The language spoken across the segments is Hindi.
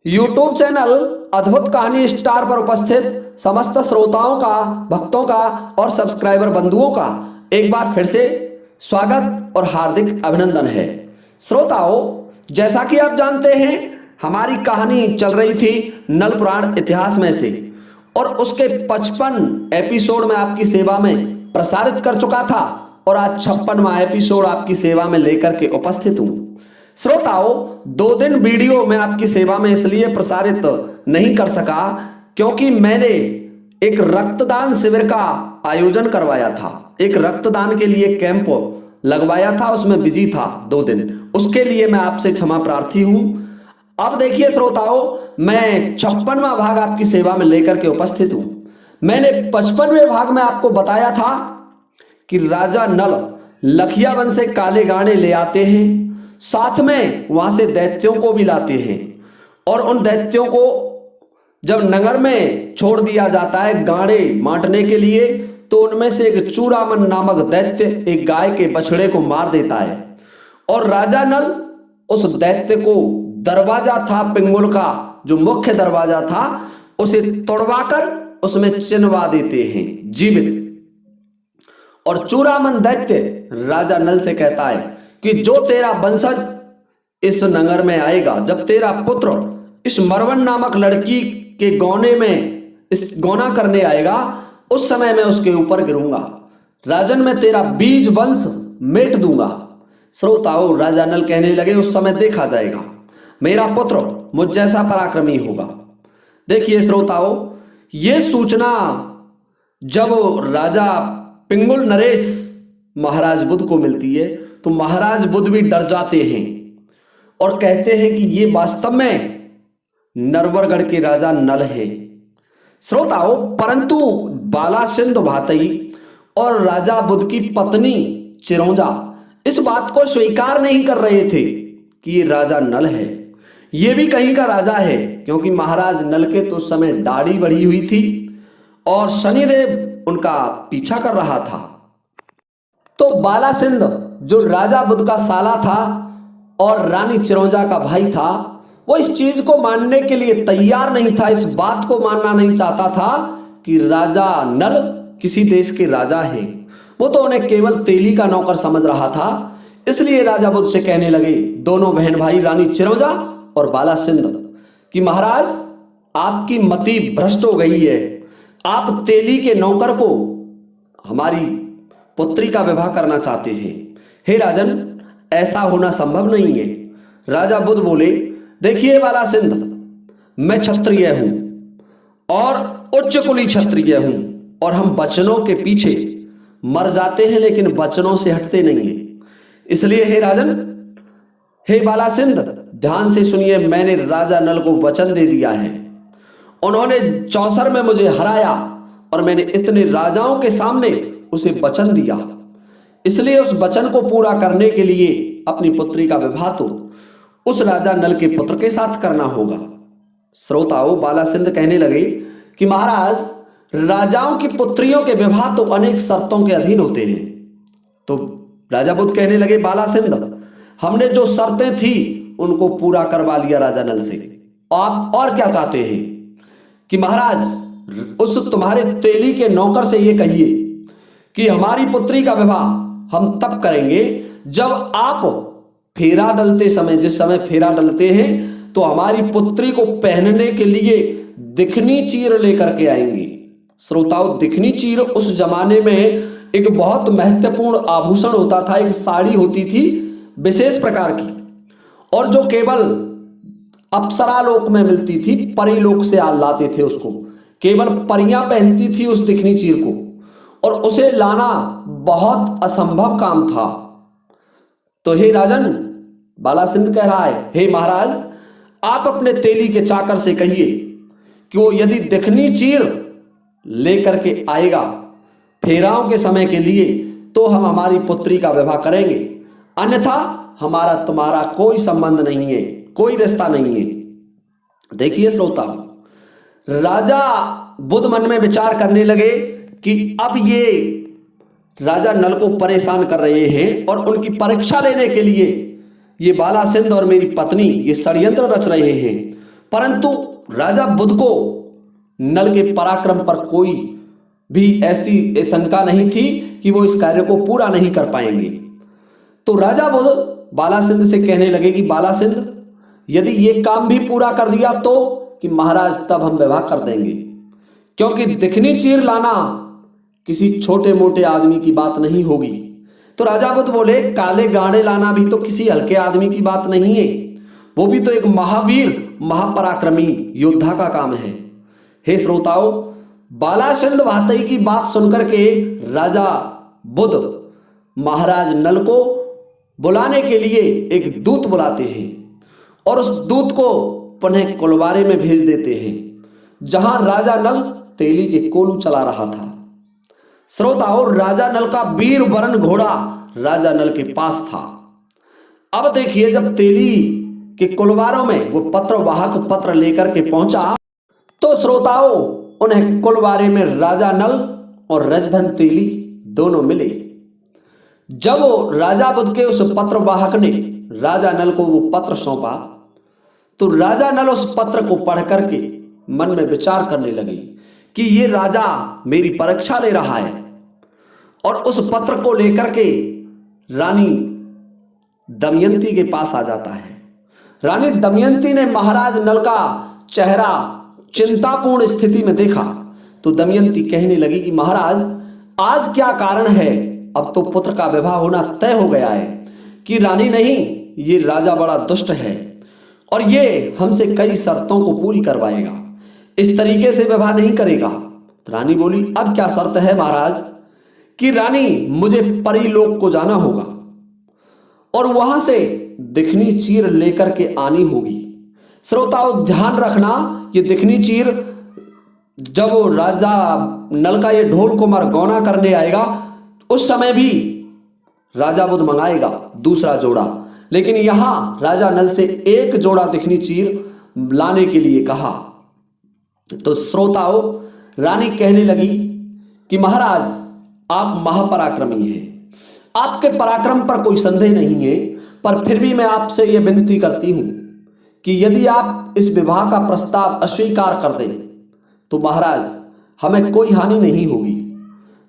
यूट्यूब चैनल अद्भुत कहानी स्टार पर उपस्थित समस्त श्रोताओं का, भक्तों का और सब्सक्राइबर बंधुओं का एक बार फिर से स्वागत और हार्दिक अभिनंदन है। श्रोताओं, जैसा कि आप जानते हैं, हमारी कहानी चल रही थी नल पुराण इतिहास में से और उसके 55 एपिसोड में आपकी सेवा में प्रसारित कर चुका था और आज 56वां एपिसोड आपकी सेवा में लेकर के उपस्थित हूं। श्रोताओं, 2 दिन वीडियो में आपकी सेवा में इसलिए प्रसारित नहीं कर सका क्योंकि मैंने एक रक्तदान शिविर का आयोजन करवाया था, एक रक्तदान के लिए कैंप लगवाया था, उसमें बिजी था 2 दिन। उसके लिए मैं आपसे क्षमा प्रार्थी हूं। अब देखिए श्रोताओं, मैं 56वां भाग आपकी सेवा में लेकर के उपस्थित हूं। मैंने 55वें भाग में आपको बताया था कि राजा नल लखिया वन से काले गाड़े ले आते हैं, साथ में वहां से दैत्यों को भी लाते हैं और उन दैत्यों को जब नगर में छोड़ दिया जाता है गाड़े बांटने के लिए, तो उनमें से एक चूड़ामन नामक दैत्य एक गाय के बछड़े को मार देता है और राजा नल उस दैत्य को दरवाजा था पिंगुल का, जो मुख्य दरवाजा था, उसे तोड़वाकर उसमें चिनवा देते हैं जीवित। और चूड़ामन दैत्य राजा नल से कहता है कि जो तेरा वंशज इस नगर में आएगा, जब तेरा पुत्र इस मरवन नामक लड़की के गौने में इस गौना करने आएगा, उस समय मैं उसके ऊपर गिरूंगा, राजन मैं तेरा बीज वंश मेट दूंगा। श्रोताओं, राजा नल कहने लगे उस समय देखा जाएगा, मेरा पुत्र मुझ जैसा पराक्रमी होगा। देखिए श्रोताओं, ये सूचना जब राजा पिंगुल नरेश महाराज बुद्ध को मिलती है तो महाराज बुद्ध भी डर जाते हैं और कहते हैं कि ये वास्तव में नरवरगढ़ के राजा नल है। श्रोताओं, परंतु बालासिंध भातई और राजा बुद्ध की पत्नी चिरौंजा इस बात को स्वीकार नहीं कर रहे थे कि ये राजा नल है, ये भी कहीं का राजा है, क्योंकि महाराज नल के तो उस समय दाढ़ी बढ़ी हुई थी और शनिदेव उनका पीछा कर रहा था। तो बालासिंध जो राजा बुद्ध का साला था और रानी चिरौंजा का भाई था, वो इस चीज को मानने के लिए तैयार नहीं था, इस बात को मानना नहीं चाहता था कि राजा नल किसी देश के राजा हैं। वो तो उन्हें केवल तेली का नौकर समझ रहा था। इसलिए राजा बुद्ध से कहने लगे, दोनों बहन भाई रानी चिरौंजा और बालासिंध, कि महाराज आपकी मति भ्रष्ट हो गई है, आप तेली के नौकर को हमारी पुत्री का विवाह करना चाहते हैं। हे राजन, ऐसा होना संभव नहीं है। राजा बुद्ध बोले, देखिए बालासिंध, मैं क्षत्रिय हूं और उच्च कुली क्षत्रिय हूं और हम वचनों के पीछे मर जाते हैं लेकिन वचनों से हटते नहीं है। इसलिए हे राजन, हे बालासिंध, ध्यान से सुनिए, मैंने राजा नल को वचन दे दिया है। उन्होंने चौसर में मुझे हराया और मैंने इतने राजाओं के सामने उसे वचन दिया, इसलिए उस वचन को पूरा करने के लिए अपनी पुत्री का विवाह तो उस राजा नल के पुत्र के साथ करना होगा। श्रोताओं, बालासिंध कहने लगे कि महाराज, राजाओं की पुत्रियों के विवाह तो अनेक शर्तों के अधीन होते हैं। तो राजा बुद्ध कहने लगे, बालासिंध, हमने जो शर्तें थी उनको पूरा करवा लिया राजा नल से, आप और क्या चाहते हैं? कि महाराज, उस तुम्हारे तेली के नौकर से ये कहिए कि हमारी पुत्री का विवाह हम तब करेंगे जब आप फेरा डलते समय, जिस समय फेरा डलते हैं, तो हमारी पुत्री को पहनने के लिए दिखनी चीर लेकर के आएंगे। श्रोताओं, दिखनी चीर उस जमाने में एक बहुत महत्वपूर्ण आभूषण होता था, एक साड़ी होती थी विशेष प्रकार की, और जो केवल अप्सरा लोक में मिलती थी, परी लोक से लाते थे उसको, केवल परियां पहनती थी उस दिखनी चीर को, और उसे लाना बहुत असंभव काम था। तो हे राजन, बालासिंध कह रहा है, हे महाराज, आप अपने तेली के चाकर से कहिए कि वो यदि दिखनी चीर लेकर के आएगा फेराओं के समय के लिए, तो हम हमारी पुत्री का विवाह करेंगे, अन्यथा हमारा तुम्हारा कोई संबंध नहीं है, कोई रिश्ता नहीं है। देखिए श्रोता, राजा बुद्ध मन में विचार करने लगे कि अब ये राजा नल को परेशान कर रहे हैं और उनकी परीक्षा लेने के लिए ये बालासिंध और मेरी पत्नी ये षड्यंत्र रच रहे हैं, परंतु राजा बुध को नल के पराक्रम पर कोई भी ऐसी शंका नहीं थी कि वो इस कार्य को पूरा नहीं कर पाएंगे। तो राजा बुध बालासिंध से कहने लगे कि बालासिंध, यदि ये काम भी पूरा कर दिया तो कि महाराज तब हम विवाह कर देंगे, क्योंकि दिखनी चीर लाना किसी छोटे मोटे आदमी की बात नहीं होगी। तो राजा बुध बोले, काले गाड़े लाना भी तो किसी हल्के आदमी की बात नहीं है, वो भी तो एक महावीर महापराक्रमी योद्धा का काम है। हे श्रोताओं, बालासिंध भातई की बात सुनकर के राजा बुध महाराज नल को बुलाने के लिए एक दूत बुलाते हैं और उस दूत को पुनः कुलवारे में भेज देते हैं, जहां राजा नल तेली के कोलू चला रहा था। श्रोताओं, राजा नल का वीर वरण घोड़ा राजा नल के पास था। अब देखिए, जब तेली के कुलवारों में वो पत्रवाहक पत्र लेकर के पहुंचा तो श्रोताओं, उन्हें कुलवारे में राजा नल और रजधन तेली दोनों मिले। जब राजा बुध के उस पत्रवाहक ने राजा नल को वो पत्र सौंपा तो राजा नल उस पत्र को पढ़ करके मन में विचार करने लगे कि ये राजा मेरी परीक्षा ले रहा है, और उस पत्र को लेकर के रानी दमयंती के पास आ जाता है। रानी दमयंती ने महाराज नल का चेहरा चिंतापूर्ण स्थिति में देखा तो दमयंती कहने लगी कि महाराज, आज क्या कारण है? अब तो पुत्र का विवाह होना तय हो गया है कि रानी नहीं, ये राजा बड़ा दुष्ट है और ये हमसे कई शर्तों को पूरी करवाएगा, इस तरीके से विवाह नहीं करेगा। रानी बोली, अब क्या शर्त है महाराज? कि रानी, मुझे परीलोक को जाना होगा और वहां से दिखनी चीर लेकर के आनी होगी। श्रोताओं, ध्यान रखना, ये दिखनी चीर जब राजा नल का ये ढोल कुमार गौना करने आएगा उस समय भी राजा बुध मंगाएगा दूसरा जोड़ा, लेकिन यहां राजा नल से एक जोड़ा दिखनी चीर लाने के लिए कहा। तो श्रोताओं, रानी कहने लगी कि महाराज, आप महापराक्रमी हैं, आपके पराक्रम पर कोई संदेह नहीं है, पर फिर भी मैं आपसे यह विनती करती हूं कि यदि आप इस विवाह का प्रस्ताव अस्वीकार कर दें तो महाराज हमें कोई हानि नहीं होगी।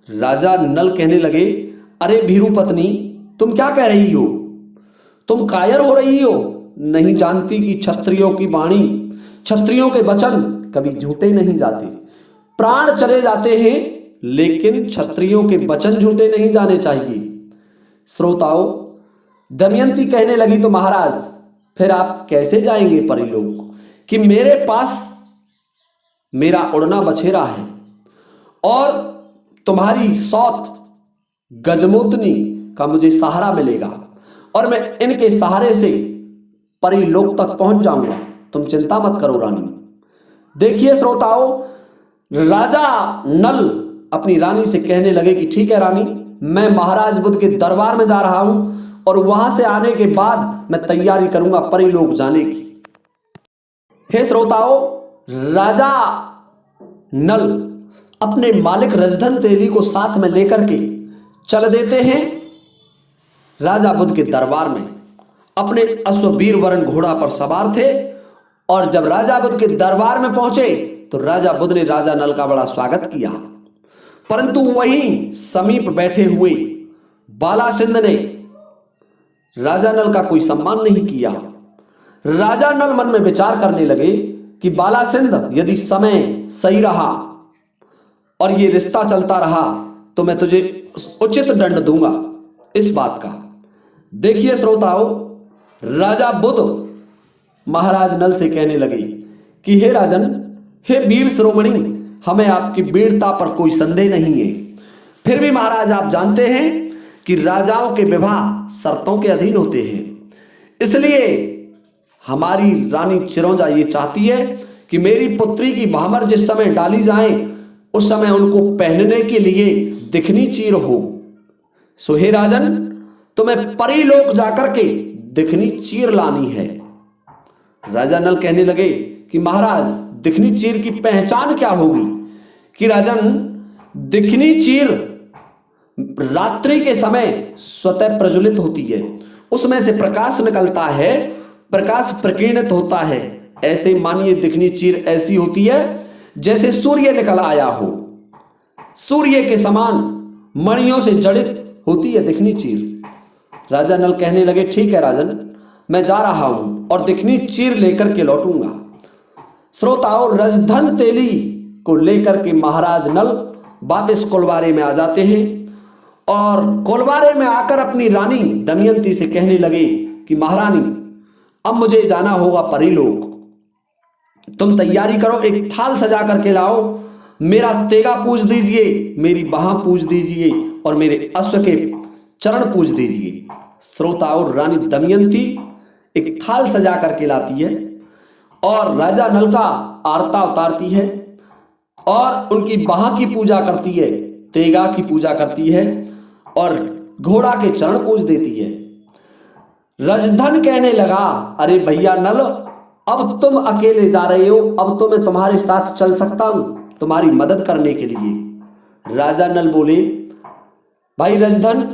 राजा नल कहने लगे, अरे भीरू पत्नी, तुम क्या कह रही हो? तुम कायर हो रही हो? नहीं जानती कि क्षत्रियों की वाणी, क्षत्रियों के वचन कभी झूठे नहीं जाते। प्राण चले जाते हैं लेकिन क्षत्रियों के वचन झूठे नहीं जाने चाहिए। श्रोताओं, दमयंती कहने लगी, तो महाराज फिर आप कैसे जाएंगे परीलोक? कि मेरे पास मेरा उड़ना बछेरा है और तुम्हारी सौत गजमोतनी का मुझे सहारा मिलेगा और मैं इनके सहारे से परीलोक तक पहुंच जाऊंगा, तुम चिंता मत करो रानी। देखिए श्रोताओं, राजा नल अपनी रानी से कहने लगे कि ठीक है रानी, मैं महाराज बुध के दरबार में जा रहा हूं और वहां से आने के बाद मैं तैयारी करूंगा परीलोक जाने की। हे श्रोताओं, राजा नल अपने मालिक रजधन तेली को साथ में लेकर के चल देते हैं राजा बुध के दरबार में। अपने अश्ववीर वरण घोड़ा पर सवार थे और जब राजा बुध के दरबार में पहुंचे तो राजा बुध ने राजा नल का बड़ा स्वागत किया, परंतु वहीं समीप बैठे हुए बालासिंध ने राजा नल का कोई सम्मान नहीं किया। राजा नल मन में विचार करने लगे कि बालासिंध, यदि समय सही रहा और ये रिश्ता चलता रहा तो मैं तुझे उचित दंड दूंगा इस बात का। देखिए श्रोताओं, राजा बुध महाराज नल से कहने लगे कि हे राजन, हे वीर शिरोमणि, हमें आपकी वीरता पर कोई संदेह नहीं है, फिर भी महाराज आप जानते हैं कि राजाओं के विवाह शर्तों के अधीन होते हैं, इसलिए हमारी रानी चिरौंजा ये चाहती है कि मेरी पुत्री की भामर जिस समय डाली जाए उस समय उनको पहनने के लिए दिखनी चीर हो। सो हे राजन, तुम्हें परीलोक जाकर के दिखनी चीर लानी है। राजा नल कहने लगे कि महाराज, दिखनी चीर की पहचान क्या होगी? कि राजन, दिखनी चीर रात्रि के समय स्वतः प्रज्वलित होती है, उसमें से प्रकाश निकलता है, प्रकाश प्रकीर्णित होता है, ऐसे मानिए दिखनी चीर ऐसी होती है जैसे सूर्य निकल आया हो, सूर्य के समान मणियों से जड़ित होती है दिखनी चीर। राजा नल कहने लगे, ठीक है राजन, मैं जा रहा हूं और दिखनी चीर लेकर के लौटूंगा। श्रोताओं, रजधन तेली को लेकर के महाराज नल वापस कोलवारे में आ जाते हैं और कोलवारे में आकर अपनी रानी दमयंती से कहने लगे कि महारानी, अब मुझे जाना होगा परीलोक, तुम तैयारी करो, एक थाल सजा करके लाओ, मेरा तेगा पूज दीजिए, मेरी बाह पूज दीजिए और मेरे अश्व के चरण पूज दीजिए। श्रोताओं, रानी दमयंती एक थाल सजा करके लाती है और राजा नल का आरता उतारती है और उनकी बाह की पूजा करती है, तेगा की पूजा करती है और घोड़ा के चरण पूज देती है। रजधन कहने लगा, अरे भैया नल, अब तुम अकेले जा रहे हो, अब तो मैं तुम्हारे साथ चल सकता हूं तुम्हारी मदद करने के लिए। राजा नल बोले, भाई रजधन,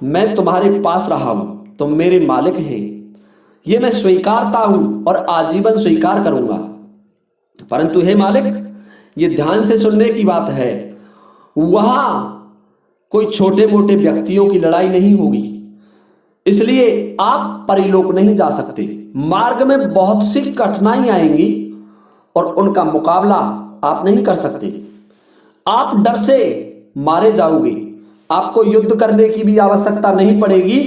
मैं तुम्हारे पास रहा हूं, तुम मेरे मालिक हैं, ये मैं स्वीकारता हूं और आजीवन स्वीकार करूंगा, परंतु हे मालिक, ये ध्यान से सुनने की बात है, वहां कोई छोटे मोटे व्यक्तियों की लड़ाई नहीं होगी, इसलिए आप परिलोक नहीं जा सकते। मार्ग में बहुत सी कठिनाई आएंगी और उनका मुकाबला आप नहीं कर सकते, आप डर से मारे जाओगे, आपको युद्ध करने की भी आवश्यकता नहीं पड़ेगी,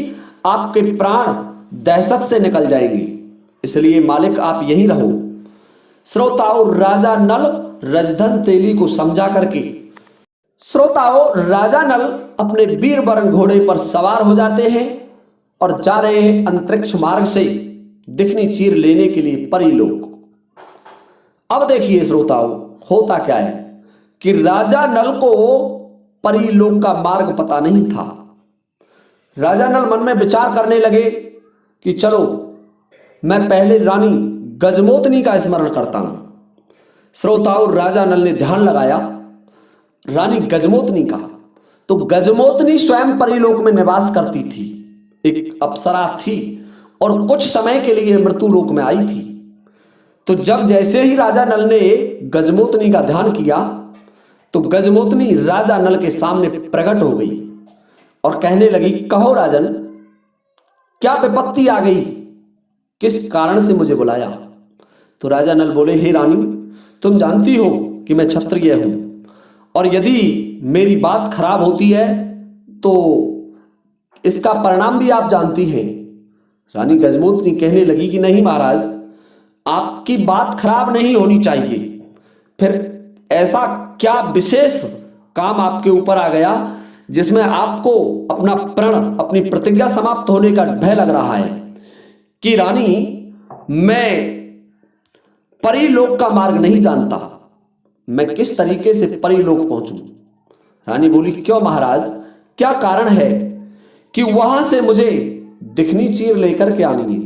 आपके प्राण दहशत से निकल जाएंगे, इसलिए मालिक आप यहीं रहो। श्रोताओं, राजा नल रजधन तेली को समझा करके राजा नल अपने वीर वरण घोड़े पर सवार हो जाते हैं और जा रहे हैं अंतरिक्ष मार्ग से दिखनी चीर लेने के लिए परीलोक। अब देखिए श्रोताओं, होता क्या है कि राजा नल को परीलोक का मार्ग पता नहीं था। राजा नल मन में विचार करने लगे कि चलो मैं पहले रानी गजमोतनी का स्मरण करता हूं। श्रोताओं, राजा नल ने ध्यान लगाया रानी गजमोतनी का, तो गजमोतनी स्वयं परीलोक में निवास करती थी, एक अप्सरा थी और कुछ समय के लिए मृत्युलोक में आई थी। तो जब जैसे ही राजा नल ने गजमोतनी का ध्यान किया तो गजमोतनी राजा नल के सामने प्रकट हो गई और कहने लगी, कहो राजन, क्या विपत्ति आ गई, किस कारण से मुझे बुलाया? तो राजा नल बोले, हे रानी, तुम जानती हो कि मैं क्षत्रिय हूं और यदि मेरी बात खराब होती है तो इसका परिणाम भी आप जानती हैं। रानी गजमोतनी कहने लगी कि नहीं महाराज, आपकी बात खराब नहीं होनी चाहिए, फिर ऐसा क्या विशेष काम आपके ऊपर आ गया जिसमें आपको अपना प्रण, अपनी प्रतिज्ञा समाप्त होने का भय लग रहा है कि रानी, मैं परीलोक का मार्ग नहीं जानता, मैं किस तरीके से परीलोक पहुंचूं? रानी बोली, क्यों महाराज, क्या कारण है कि वहां से मुझे दिखनी चीर लेकर के आनी है?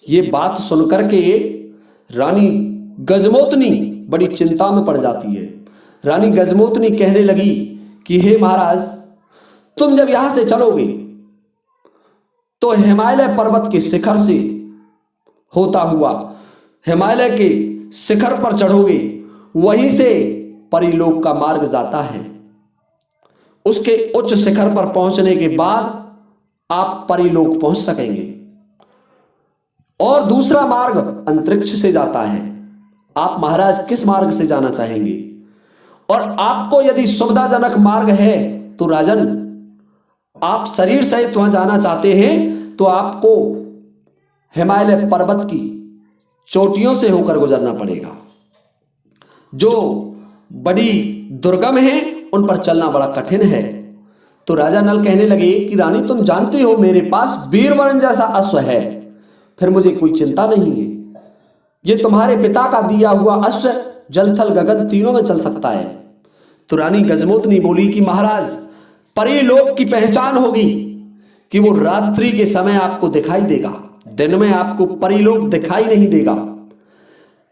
ये बात सुनकर के रानी गजमोतनी बड़ी चिंता में पड़ जाती है। रानी गजमोतनी कहने लगी कि हे महाराज, तुम जब यहां से चलोगे तो हिमालय पर्वत के शिखर से होता हुआ हिमालय के शिखर पर चढ़ोगे, वहीं से परीलोक का मार्ग जाता है। उसके उच्च शिखर पर पहुंचने के बाद आप परीलोक पहुंच सकेंगे। और दूसरा मार्ग अंतरिक्ष से जाता है। आप महाराज किस मार्ग से जाना चाहेंगे? और आपको यदि सुविधाजनक मार्ग है तो राजन, आप शरीर सहित वहां जाना चाहते हैं तो आपको हिमालय पर्वत की चोटियों से होकर गुजरना पड़ेगा, जो बड़ी दुर्गम है, उन पर चलना बड़ा कठिन है। तो राजा नल कहने लगे कि रानी, तुम जानते हो मेरे पास वीरवरण जैसा अश्व है, फिर मुझे कोई चिंता नहीं है। ये तुम्हारे पिता का दिया हुआ अश्व जल थल गगन तीनों में चल सकता है। तो रानी गजमोतनी बोली कि महाराज, परीलोक की पहचान होगी कि वो रात्रि के समय आपको दिखाई देगा, दिन में आपको परीलोक दिखाई नहीं देगा।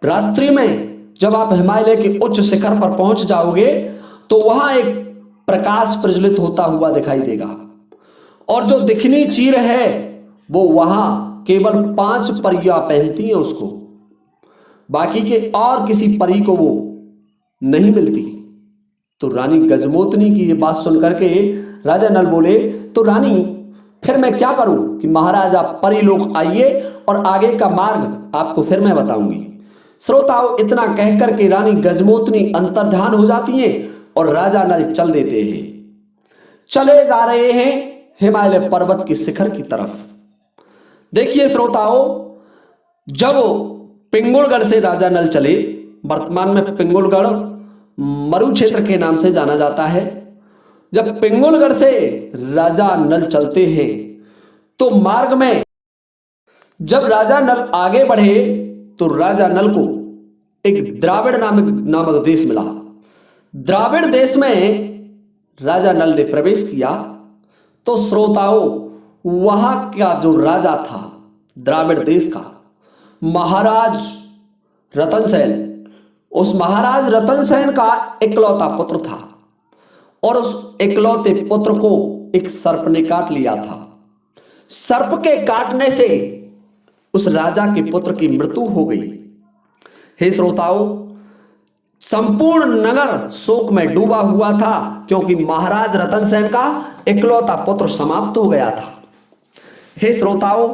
रात्रि में जब आप हिमालय के उच्च शिखर पर पहुंच जाओगे तो वहां एक प्रकाश प्रज्वलित होता हुआ दिखाई देगा, और जो दिखनी चीर है वो वहां केवल 5 परियां पहनती हैं उसको। बाकी के और किसी परी को वो नहीं मिलती। तो रानी गजमोतनी की ये बात सुन करके राजा नल बोले, तो रानी फिर मैं क्या करूं कि महाराज आप परी लोग आइए और आगे का मार्ग आपको फिर मैं बताऊंगी। श्रोताओं, इतना कहकर के रानी गजमोतनी अंतर्ध्यान हो जाती है और राजा नल चल देते हैं। चले जा रहे हैं हिमालय पर्वत के शिखर की तरफ। देखिए श्रोताओं, जब पिंगुलगढ़ से राजा नल चले, वर्तमान में पिंगुलगढ़ मरु क्षेत्र के नाम से जाना जाता है। जब पिंगुलगढ़ से राजा नल चलते हैं तो मार्ग में जब राजा नल आगे बढ़े तो राजा नल को एक द्राविड़ नामक देश मिला। द्राविड़ देश में राजा नल ने प्रवेश किया तो श्रोताओं, वहां का जो राजा था द्राविड़ देश का, महाराज रतन सेन, उस महाराज रतन सेन का इकलौता पुत्र था और उस इकलौते पुत्र को एक सर्प ने काट लिया था। सर्प के काटने से उस राजा के पुत्र की मृत्यु हो गई। हे श्रोताओं, संपूर्ण नगर शोक में डूबा हुआ था क्योंकि महाराज रतन सेन का इकलौता पुत्र समाप्त हो गया था। हे श्रोताओं,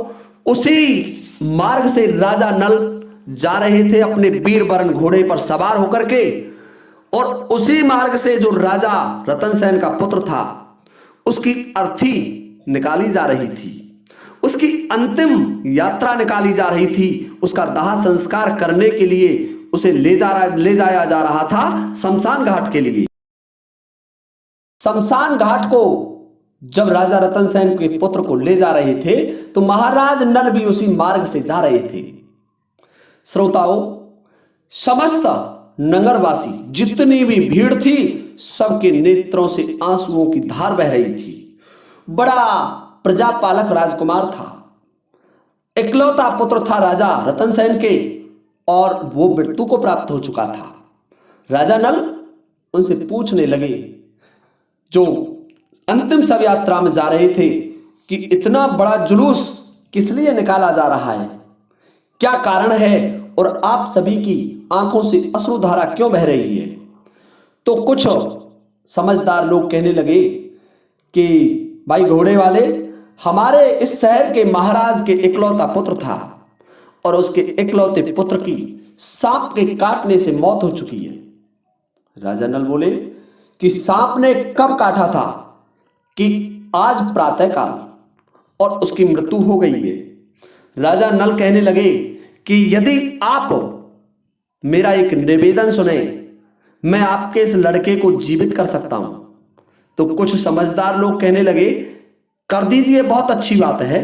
उसी मार्ग से राजा नल जा रहे थे अपने वीर वरण घोड़े पर सवार होकर के, और उसी मार्ग से जो राजा रतन सेन का पुत्र था उसकी अर्थी निकाली जा रही थी, उसकी अंतिम यात्रा निकाली जा रही थी। उसका दाह संस्कार करने के लिए उसे ले जाया जा रहा था शमशान घाट के लिए। शमशान घाट को जब राजा रतन सेन के पुत्र को ले जा रहे थे तो महाराज नल भी उसी मार्ग से जा रहे थे। श्रोताओं, समस्त नगरवासी जितनी भी भीड़ थी सबके नेत्रों से आंसुओं की धार बह रही थी। बड़ा प्रजापालक राजकुमार था, इकलौता पुत्र था राजा रतन सेन के, और वो मृत्यु को प्राप्त हो चुका था। राजा नल उनसे पूछने लगे, जो अंतिम शव यात्रा में जा रहे थे, कि इतना बड़ा जुलूस किस लिए निकाला जा रहा है, क्या कारण है, और आप सभी की आंखों से अश्रुधारा क्यों बह रही है। तो कुछ समझदार लोग कहने लगे कि भाई घोड़े वाले, हमारे इस शहर के महाराज के इकलौता पुत्र था और उसके इकलौते पुत्र की सांप के काटने से मौत हो चुकी है। राजा नल बोले कि सांप ने कब काटा था, कि आज प्रातःकाल, और उसकी मृत्यु हो गई है। राजा नल कहने लगे कि यदि आप मेरा एक निवेदन सुने, मैं आपके इस लड़के को जीवित कर सकता हूं। तो कुछ समझदार लोग कहने लगे, कर दीजिए, बहुत अच्छी बात है।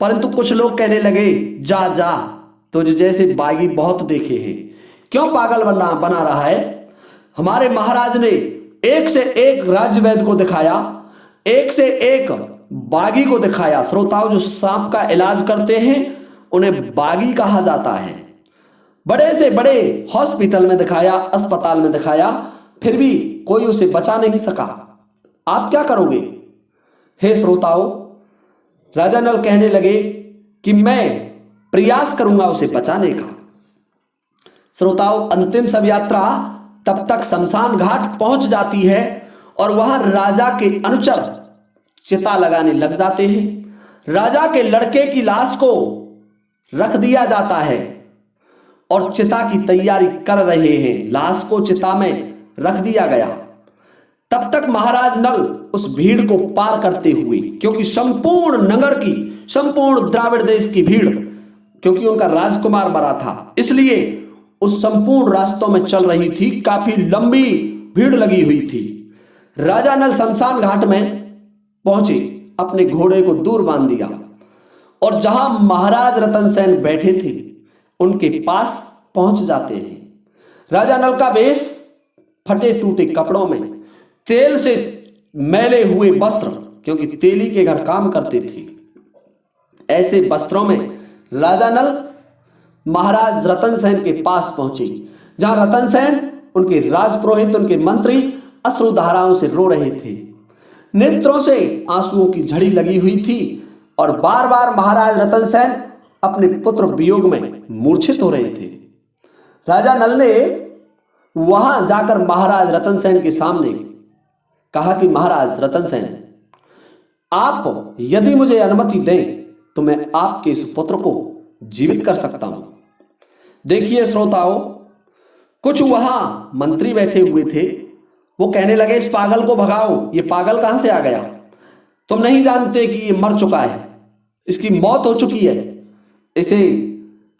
परंतु कुछ लोग कहने लगे, जा जा, तुझ जैसे बागी बहुत देखे हैं, क्यों पागल बना रहा है। हमारे महाराज ने एक से एक राज्यवैद्य को दिखाया, एक से एक बागी को दिखाया। श्रोताओं, जो सांप का इलाज करते हैं उन्हें बागी कहा जाता है। बड़े से बड़े हॉस्पिटल में दिखाया, अस्पताल में दिखाया, फिर भी कोई उसे बचा नहीं सका। आप क्या करोगे। हे श्रोताओं, राजा नल कहने लगे कि मैं प्रयास करूंगा उसे बचाने का। श्रोताओं, अंतिम शव यात्रा तब तक शमशान घाट पहुंच जाती है और वहां राजा के अनुचर चिता लगाने लग जाते हैं। राजा के लड़के की लाश को रख दिया जाता है और चिता की तैयारी कर रहे हैं। लाश को चिता में रख दिया गया। तब तक महाराज नल उस भीड़ को पार करते हुए, क्योंकि संपूर्ण नगर की, संपूर्ण द्राविड़ देश की भीड़, क्योंकि उनका राजकुमार मरा था, इसलिए उस संपूर्ण रास्तों में चल रही थी। काफी लंबी भीड़ लगी हुई थी। राजा नल शमशान घाट में पहुंचे, अपने घोड़े को दूर बांध दिया और जहां महाराज रतन सेन बैठे थे उनके पास पहुंच जाते हैं। राजा नल का वेश फटे टूटे कपड़ों में, तेल से मैले हुए वस्त्र, क्योंकि तेली के घर काम करते थे, ऐसे वस्त्रों में राजा नल महाराज रतन सेन के पास पहुंचे, जहां रतन सेन, उनके राजपुरोहित, उनके मंत्री अश्रुधाराओं से रो रहे थे। नेत्रों से आंसुओं की झड़ी लगी हुई थी और बार बार महाराज रतन सेन अपने पुत्र वियोग में मूर्छित हो रहे थे। राजा नल ने वहां जाकर महाराज रतन सेन के सामने कहा कि महाराज रतन सेन, आप यदि मुझे अनुमति दें तो मैं आपके इस पुत्र को जीवित कर सकता हूं। देखिए श्रोताओं, कुछ वहां मंत्री बैठे हुए थे, वो कहने लगे इस पागल को भगाओ, ये पागल कहां से आ गया, तुम नहीं जानते कि ये मर चुका है, इसकी मौत हो चुकी है, इसे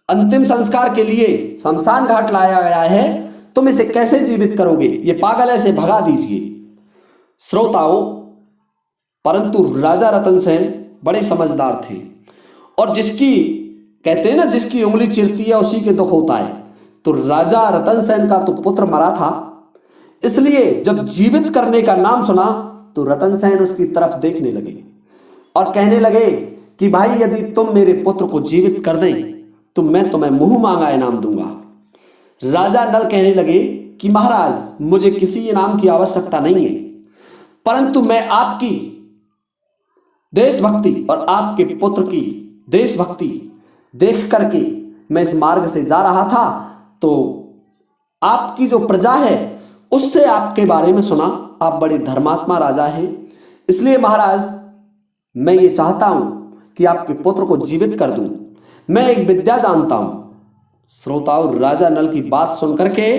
अंतिम संस्कार के लिए शमशान घाट लाया गया है, तुम इसे कैसे जीवित करोगे, ये पागल है, इसे भगा दीजिए। श्रोताओं, परंतु राजा रतन सेन बड़े समझदार थे और जिसकी कहते हैं ना, जिसकी उंगली चिरती है उसी के दुख होता है। तो राजा रतन सेन का तो पुत्र मरा था, इसलिए जब जीवित करने का नाम सुना तो रतन सेन उसकी तरफ देखने लगे और कहने लगे कि भाई यदि तुम मेरे पुत्र को जीवित कर दें तो मैं तुम्हें मुंह मांगा इनाम दूंगा। राजा नल कहने लगे कि महाराज मुझे किसी इनाम की आवश्यकता नहीं है, परंतु मैं आपकी देशभक्ति और आपके पुत्र की देशभक्ति देख करके मैं इस मार्ग से जा रहा था, तो आपकी जो प्रजा है उससे आपके बारे में सुना, आप बड़े धर्मात्मा राजा हैं, इसलिए महाराज मैं ये चाहता हूं कि आपके पुत्र को जीवित कर दूं, मैं एक विद्या जानता हूं। श्रोताओं, राजा नल की बात सुनकर के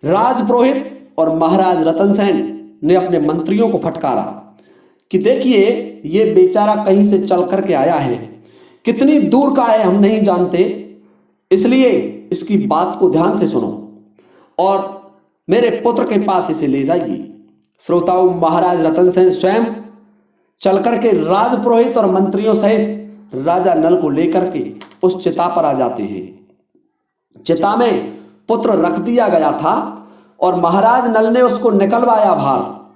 राजपुरोहित और महाराज रतन सेन ने अपने मंत्रियों को फटकारा कि देखिए ये बेचारा कहीं से चल करके आया है, कितनी दूर का है हम नहीं जानते, इसलिए इसकी बात को ध्यान से सुनो और मेरे पुत्र के पास इसे ले जाइए। श्रोताओं, महाराज रतन सेन स्वयं चल करके राजपुरोहित और मंत्रियों सहित राजा नल को लेकर के उस चिता पर आ जाते हैं। चिता में पुत्र रख दिया गया था और महाराज नल ने उसको निकलवाया,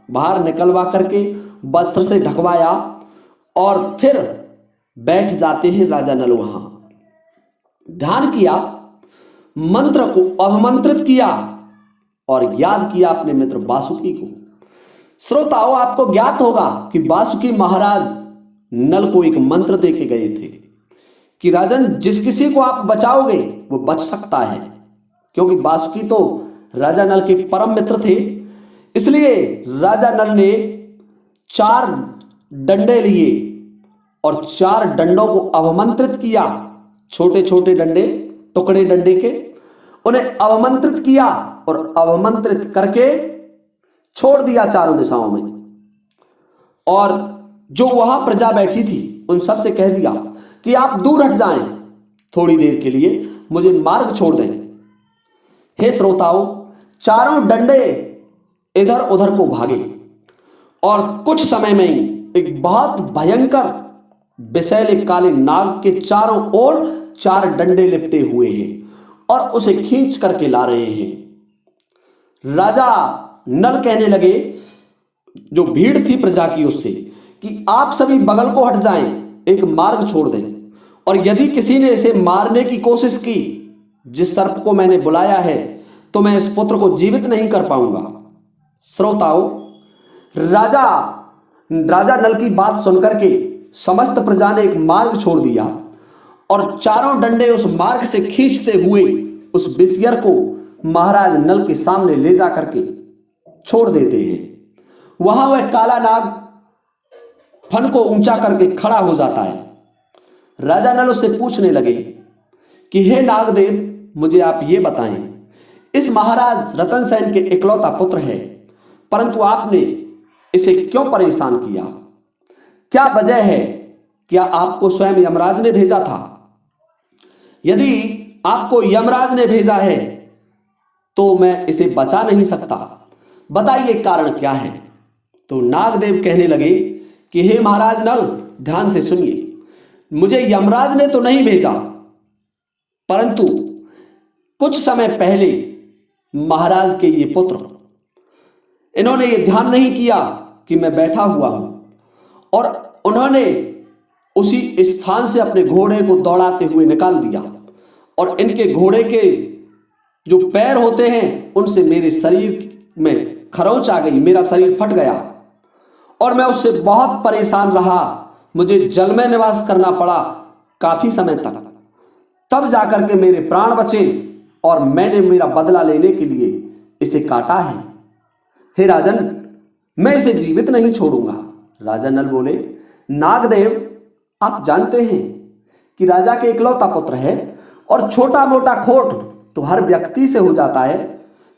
बाहर निकलवा करके वस्त्र से ढकवाया और फिर बैठ जाते हैं राजा नल वहां। ध्यान किया, मंत्र को अभिमंत्रित किया और याद किया अपने मित्र वासुकी को। श्रोताओं, आपको ज्ञात होगा कि वासुकी महाराज नल को एक मंत्र दे के गए थे कि राजन जिस किसी को आप बचाओगे वो बच सकता है, क्योंकि वासुकी तो राजा नल के परम मित्र थे। इसलिए राजा नल ने 4 डंडे लिए और 4 डंडों को अवमंत्रित किया, छोटे छोटे डंडे, टुकड़े डंडे के, उन्हें अवमंत्रित किया और अवमंत्रित करके छोड़ दिया चारों दिशाओं में। और जो वहां प्रजा बैठी थी उन सब से कह दिया कि आप दूर हट जाएं, थोड़ी देर के लिए मुझे मार्ग छोड़ दें। हे श्रोताओं, चारों डंडे इधर उधर को भागे और कुछ समय में ही एक बहुत भयंकर विषैले काले नाग के चारों ओर 4 डंडे लिपटे हुए हैं और उसे खींच करके ला रहे हैं। राजा नल कहने लगे, जो भीड़ थी प्रजा की उससे, कि आप सभी बगल को हट जाएं, एक मार्ग छोड़ दें, और यदि किसी ने इसे मारने की कोशिश की, जिस सर्प को मैंने बुलाया है, तो मैं इस पुत्र को जीवित नहीं कर पाऊंगा। श्रोताओं, राजा नल की बात सुनकर के समस्त प्रजा ने एक मार्ग छोड़ दिया और चारों डंडे उस मार्ग से खींचते हुए उस विषयर को महाराज नल के सामने ले जा करके छोड़ देते हैं। वहां वह काला नाग फन को ऊंचा करके खड़ा हो जाता है। राजा नल उससे पूछने लगे कि हे नागदेव, मुझे आप ये बताएं, इस महाराज रतन सेन के इकलौता पुत्र है, परंतु आपने इसे क्यों परेशान किया? क्या वजह है? क्या आपको स्वयं यमराज ने भेजा था? यदि आपको यमराज ने भेजा है तो मैं इसे बचा नहीं सकता, बताइए कारण क्या है? तो नागदेव कहने लगे कि हे महाराज नल, ध्यान से सुनिए, मुझे यमराज ने तो नहीं भेजा, परंतु कुछ समय पहले महाराज के ये पुत्र, इन्होंने ये ध्यान नहीं किया कि मैं बैठा हुआ हूं और उन्होंने उसी स्थान से अपने घोड़े को दौड़ाते हुए निकाल दिया और इनके घोड़े के जो पैर होते हैं उनसे मेरे शरीर में खरोंच आ गई, मेरा शरीर फट गया और मैं उससे बहुत परेशान रहा। मुझे जल में निवास करना पड़ा काफी समय तक, तब जाकर के मेरे प्राण बचे और मैंने मेरा बदला लेने के लिए इसे काटा है। हे राजन, मैं इसे जीवित नहीं छोड़ूंगा। राजा नल बोले, नागदेव, आप जानते हैं कि राजा के इकलौता पुत्र है और छोटा मोटा खोट तो हर व्यक्ति से हो जाता है,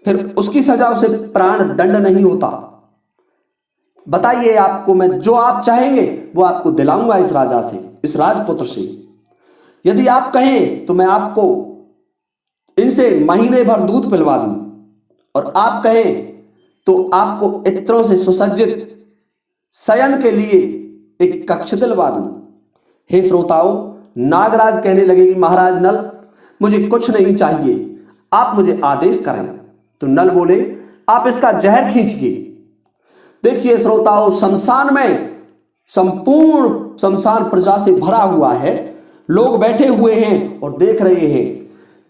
फिर उसकी सजा उसे प्राण दंड नहीं होता। बताइए, आपको मैं जो आप चाहेंगे वो आपको दिलाऊंगा इस राजा से, इस राजपुत्र से। यदि आप कहें तो मैं आपको इनसे महीने भर दूध पिलवा दूं, और आप कहें तो आपको इत्रों से सुसज्जित शयन के लिए एक कक्ष दिलवा दूं। हे श्रोताओं, नागराज कहने लगे कि महाराज नल, मुझे कुछ नहीं चाहिए, आप मुझे आदेश करें। तो नल बोले, आप इसका जहर खींचिए। देखिए श्रोताओं, शमशान में संपूर्ण शमशान प्रजा से भरा हुआ है। लोग बैठे हुए हैं और देख रहे हैं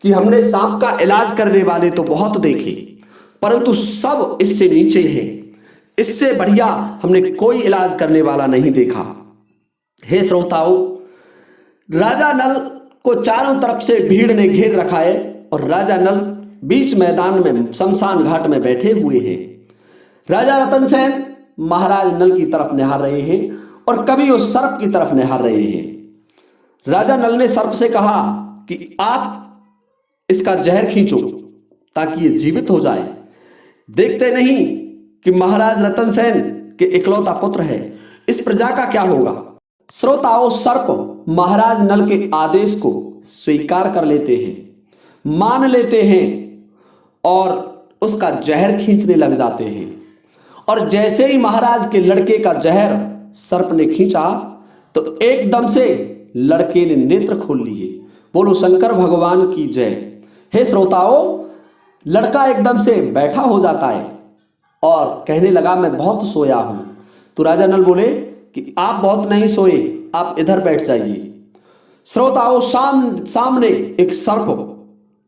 कि हमने सांप का इलाज करने वाले तो बहुत देखे, परंतु सब इससे नीचे हैं। इससे बढ़िया हमने कोई इलाज करने वाला नहीं देखा। हे श्रोताओं, राजा नल को चारों तरफ से भीड़ ने घेर रखा है और राजा नल बीच मैदान में शमशान घाट में बैठे हुए हैं। राजा रतन सेन महाराज नल की तरफ निहार रहे हैं और कभी उस सर्प की तरफ निहार रहे हैं। राजा नल ने सर्प से कहा कि आप इसका जहर खींचो ताकि ये जीवित हो जाए। देखते नहीं कि महाराज रतन सेन के इकलौता पुत्र है, इस प्रजा का क्या होगा। श्रोताओं, सर्प महाराज नल के आदेश को स्वीकार कर लेते हैं, मान लेते हैं और उसका जहर खींचने लग जाते हैं। और जैसे ही महाराज के लड़के का जहर सर्प ने खींचा तो एकदम से लड़के ने नेत्र खोल लिए। बोलो शंकर भगवान की जय। हे श्रोताओं, लड़का एकदम से बैठा हो जाता है और कहने लगा, मैं बहुत सोया हूं। तो राजा नल बोले कि आप बहुत नहीं सोए, आप इधर बैठ जाइए। श्रोताओं, सामने एक सर्प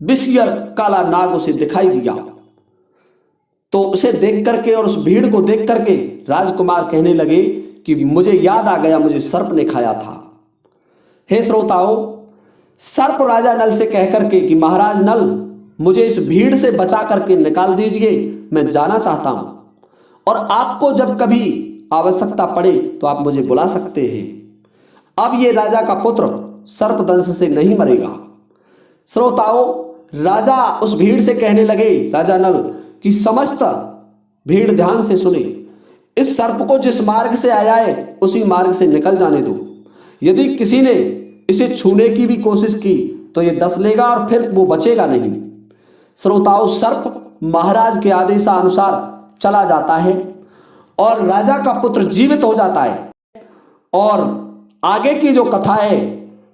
विषियर काला नाग उसे दिखाई दिया। तो उसे देख करके और उस भीड़ को देख करके राजकुमार कहने लगे कि मुझे याद आ गया, मुझे सर्प ने खाया था। हे श्रोताओं, सर्प राजा नल से कह करके कि महाराज नल, मुझे इस भीड़ से बचा करके निकाल दीजिए, मैं जाना चाहता हूं, और आपको जब कभी आवश्यकता पड़े तो आप मुझे बुला सकते हैं। अब ये राजा का पुत्र सर्पदंश से नहीं मरेगा। श्रोताओं, राजा उस भीड़ से कहने लगे, राजा नल, कि समस्त भीड़ ध्यान से सुने, इस सर्प को जिस मार्ग से आया है उसी मार्ग से निकल जाने दो। यदि किसी ने इसे छूने की भी कोशिश की तो ये डस लेगा और फिर वो बचेगा नहीं। श्रोताओं, सर्प महाराज के आदेशानुसार चला जाता है और राजा का पुत्र जीवित हो जाता है। और आगे की जो कथा है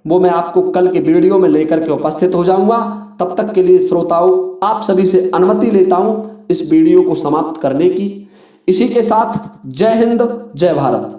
वो मैं आपको कल के वीडियो में लेकर के उपस्थित हो जाऊंगा। तब तक के लिए श्रोताओं, आप सभी से अनुमति लेता हूं इस वीडियो को समाप्त करने की। इसी के साथ जय हिंद, जय भारत।